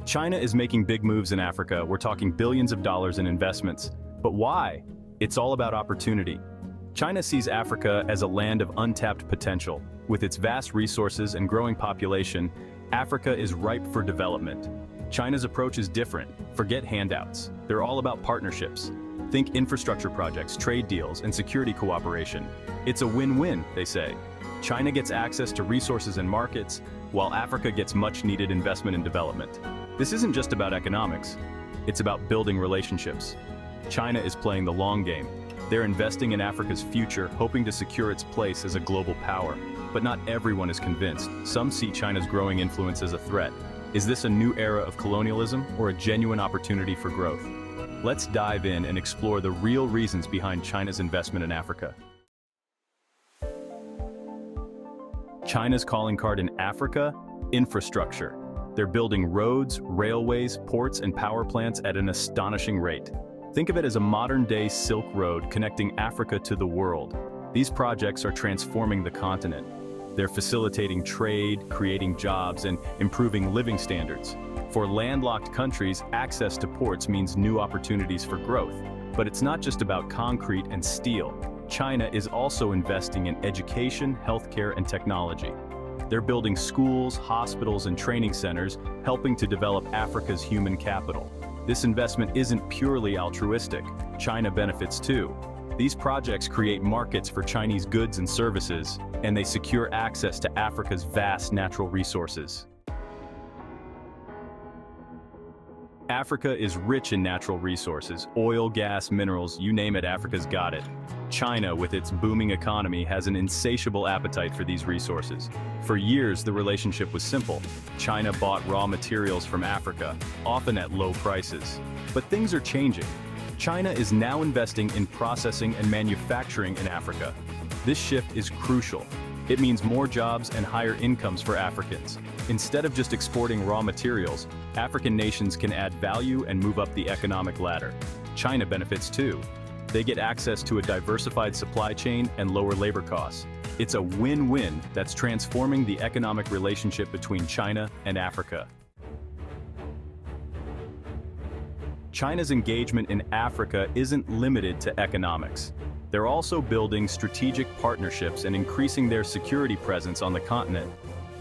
China is making big moves in Africa. We're talking billions of dollars in investments. But why? It's all about opportunity. China sees Africa as a land of untapped potential. With its vast resources and growing population, Africa is ripe for development. China's approach is different. Forget handouts. They're all about partnerships. Think infrastructure projects, trade deals, and security cooperation. It's a win-win, they say. China gets access to resources and markets, while Africa gets much-needed investment and development. This isn't just about economics. It's about building relationships. China is playing the long game. They're investing in Africa's future, hoping to secure its place as a global power. But not everyone is convinced. Some see China's growing influence as a threat. Is this a new era of colonialism or a genuine opportunity for growth? Let's dive in and explore the real reasons behind China's investment in Africa. China's calling card in Africa? Infrastructure. They're building roads, railways, ports, and power plants at an astonishing rate. Think of it as a modern-day Silk Road connecting Africa to the world. These projects are transforming the continent. They're facilitating trade, creating jobs, and improving living standards. For landlocked countries, access to ports means new opportunities for growth. But it's not just about concrete and steel. China is also investing in education, healthcare, and technology. They're building schools, hospitals, and training centers, helping to develop Africa's human capital. This investment isn't purely altruistic. China benefits too. These projects create markets for Chinese goods and services, and they secure access to Africa's vast natural resources. Africa is rich in natural resources, oil, gas, minerals, you name it, Africa's got it. China, with its booming economy, has an insatiable appetite for these resources. For years, the relationship was simple. China bought raw materials from Africa, often at low prices. But things are changing. China is now investing in processing and manufacturing in Africa. This shift is crucial. It means more jobs and higher incomes for Africans. Instead of just exporting raw materials, African nations can add value and move up the economic ladder. China benefits too. They get access to a diversified supply chain and lower labor costs. It's a win-win that's transforming the economic relationship between China and Africa. China's engagement in Africa isn't limited to economics. They're also building strategic partnerships and increasing their security presence on the continent.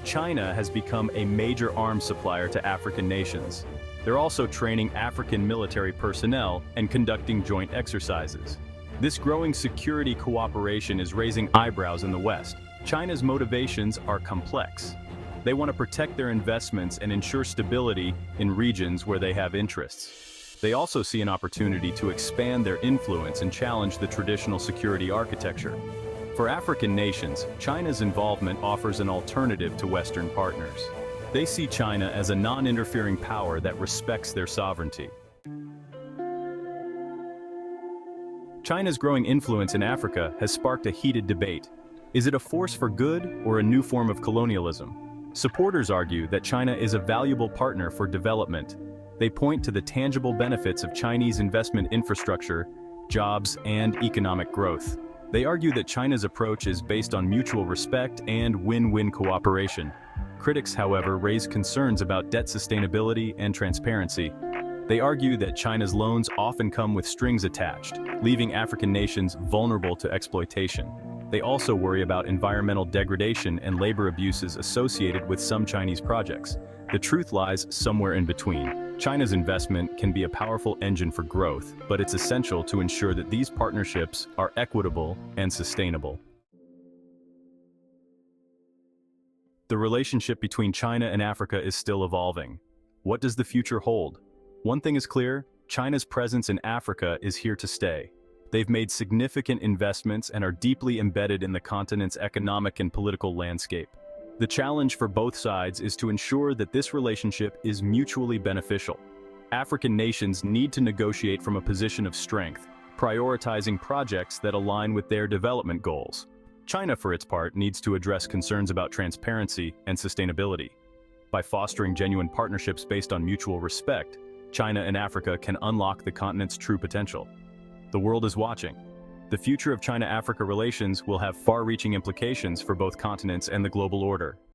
China has become a major arms supplier to African nations. They're also training African military personnel and conducting joint exercises. This growing security cooperation is raising eyebrows in the West. China's motivations are complex. They want to protect their investments and ensure stability in regions where they have interests. They also see an opportunity to expand their influence and challenge the traditional security architecture. For African nations, China's involvement offers an alternative to Western partners. They see China as a non-interfering power that respects their sovereignty. China's growing influence in Africa has sparked a heated debate. Is it a force for good or a new form of colonialism? Supporters argue that China is a valuable partner for development. They point to the tangible benefits of Chinese investment infrastructure, jobs, and economic growth. They argue that China's approach is based on mutual respect and win-win cooperation. Critics, however, raise concerns about debt sustainability and transparency. They argue that China's loans often come with strings attached, leaving African nations vulnerable to exploitation. They also worry about environmental degradation and labor abuses associated with some Chinese projects. The truth lies somewhere in between. China's investment can be a powerful engine for growth, but it's essential to ensure that these partnerships are equitable and sustainable. The relationship between China and Africa is still evolving. What does the future hold? One thing is clear: China's presence in Africa is here to stay. They've made significant investments and are deeply embedded in the continent's economic and political landscape. The challenge for both sides is to ensure that this relationship is mutually beneficial. African nations need to negotiate from a position of strength, prioritizing projects that align with their development goals. China, for its part, needs to address concerns about transparency and sustainability. By fostering genuine partnerships based on mutual respect, China and Africa can unlock the continent's true potential. The world is watching. The future of China-Africa relations will have far-reaching implications for both continents and the global order.